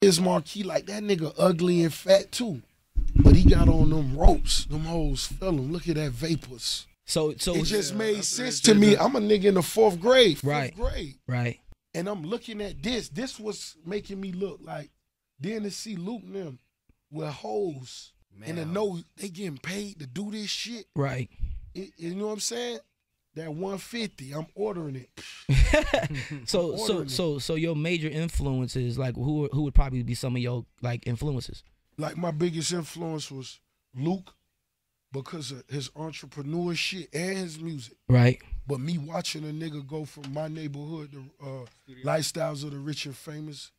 Is Marquis like that nigga ugly and fat too, but he got on them ropes. Them hoes feel him. Look at that vapors. So it just made sense to me. I'm a nigga in the fourth grade. Right. Right. And I'm looking at this. This was making me look like then to see Luke and them with hoes and to know they getting paid to do this shit. Right. You know what I'm saying? That 150, I'm ordering it. So your major influences, like who would probably be some of your like influences? Like my biggest influence was Luke because of his entrepreneur shit and his music. Right. But me watching a nigga go from my neighborhood to Lifestyles of the Rich and Famous,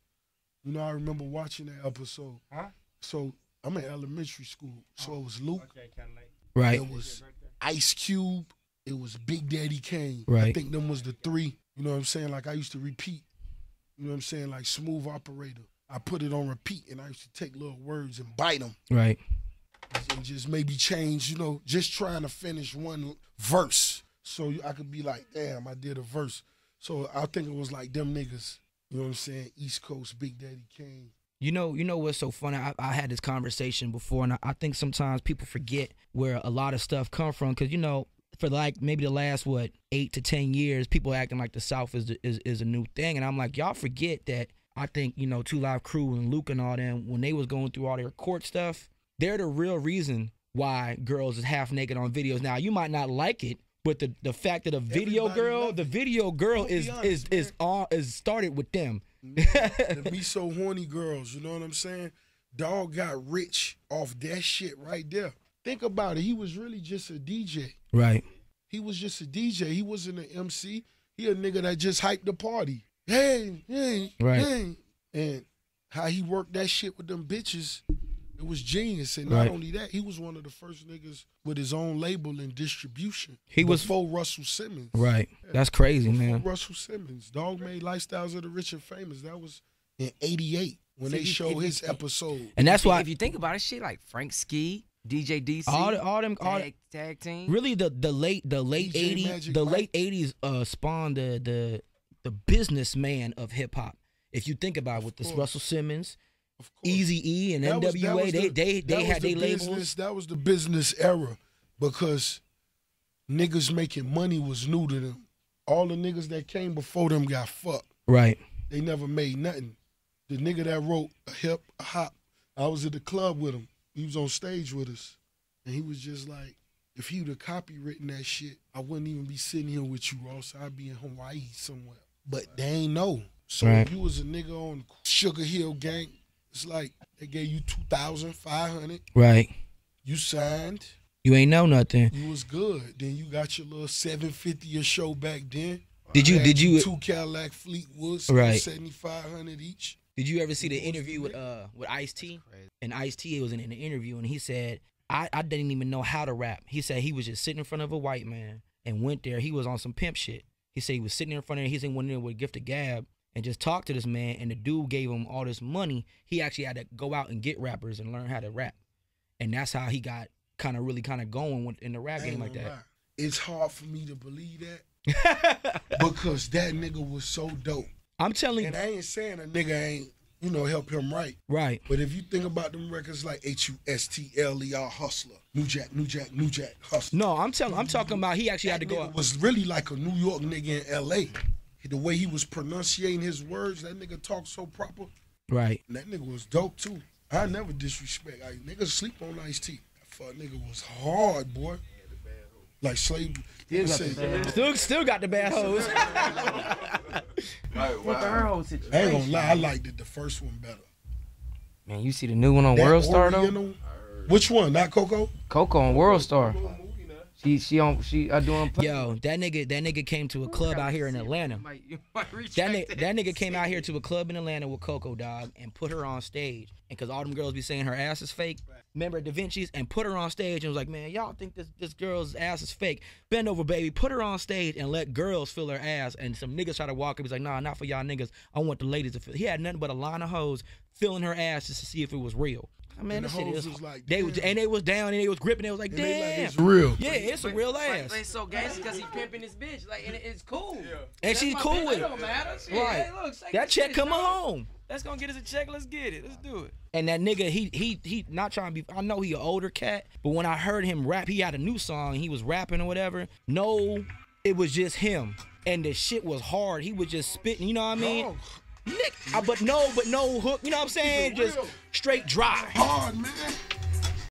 you know, I remember watching that episode. Huh? So I'm in elementary school. So it was Luke. Okay, kind of late. Right. It was Ice Cube. It was Big Daddy Kane. Right. I think them was the three. You know what I'm saying? Like I used to repeat. You know what I'm saying? Like Smooth Operator. I put it on repeat and I used to take little words and bite them. Right. And just maybe change, you know, just trying to finish one verse. So I could be like, damn, I did a verse. So I think it was like them niggas, you know what I'm saying? East Coast, Big Daddy Kane. You know what's so funny? I had this conversation before, and I think sometimes people forget where a lot of stuff come from. Because, you know, for like maybe the last, 8 to 10 years, people acting like the South is a new thing. And I'm like, y'all forget that I think, you know, 2 Live Crew and Luke and all them, when they was going through all their court stuff, they're the real reason why girls is half naked on videos. Now, you might not like it, but the fact that the video girl is started with them. The Me So Horny girls, you know what I'm saying? Dog got rich off that shit right there. Think about it. He was really just a DJ. Right. He was just a DJ. He wasn't an MC. He a nigga that just hyped the party. Hey, right. Hey. And how he worked that shit with them bitches, it was genius. And not only that, he was one of the first niggas with his own label and distribution. He was before Russell Simmons. Right. Yeah. That's crazy, man. Russell Simmons. Dog made Lifestyles of the Rich and Famous. That was in '88 when they showed his episode. And that's why, if you think about it, shit like Frank Ski, DJ DC, all them tag team. Really, the late '80s spawned the businessman of hip hop. If you think about it, with this Russell Simmons, Eazy-E, and NWA, they had their labels. That was the business era because niggas making money was new to them. All the niggas that came before them got fucked. Right. They never made nothing. The nigga that wrote a hop, I was at the club with him. He was on stage with us. And he was just like, if he would have copywritten that shit, I wouldn't even be sitting here with you, Ross. I'd be in Hawaii somewhere. But they ain't know. So if you was a nigga on Sugar Hill Gang, it's like they gave you $2,500. Right. You signed. You ain't know nothing. You was good. Then you got your little $750 a show back then. Did you 2 Cadillac Fleetwoods, right, $7,500 each. Did you ever see the interview with Ice-T? And Ice-T was in an interview and he said, I didn't even know how to rap. He said he was just sitting in front of a white man and went there. He was on some pimp shit. He said he was sitting in front of him. He said went in there with a gift of gab and just talked to this man, and the dude gave him all this money. He actually had to go out and get rappers and learn how to rap. And that's how he got really going in the rap game like that. It's hard for me to believe that because that nigga was so dope. I'm telling you. And I ain't saying a nigga ain't, you know, help him right. Right. But if you think about them records like HUSTLER, Hustler, New Jack, Hustler. No, I'm talking about he actually had to go out. Was really like a New York nigga in LA. The way he was pronunciating his words, that nigga talked so proper. Right. And that nigga was dope too. I never disrespect. Niggas sleep on Ice-T. That fuck nigga was hard, boy. Like slave. Still got the bad hoes. What the hell situation? I ain't gonna lie, I liked the first one better. Man, you see the new one on World Star though? Which one? Not Coco? Coco on World Star. She doing. Yo, that nigga came to a club out here in Atlanta. That nigga came out here to a club in Atlanta with Coco, dog, and put her on stage. And cause all them girls be saying her ass is fake. Remember Da Vinci's, and put her on stage and was like, man, y'all think this girl's ass is fake? Bend over, baby. Put her on stage and let girls feel her ass. And some niggas try to walk up. He's like, nah, not for y'all niggas. I want the ladies to feel. He had nothing but a line of hoes feeling her ass just to see if it was real. Man, this shit is like, they was down and they was gripping. They was like, damn, like, it's real. Yeah, it's a real ass. They so gangster because he pimping his bitch, like, and it's cool. And she's cool with it. It don't matter. Right. Hey, look, that check coming home. Let's go get us a check. Let's get it. Let's do it. And that nigga, he not trying to be, I know he an older cat, but when I heard him rap, he had a new song, he was rapping or whatever. No, it was just him. And the shit was hard. He was just spitting, you know what I mean? Oh. But no hook, you know what I'm saying? Just straight dry. Hard, man.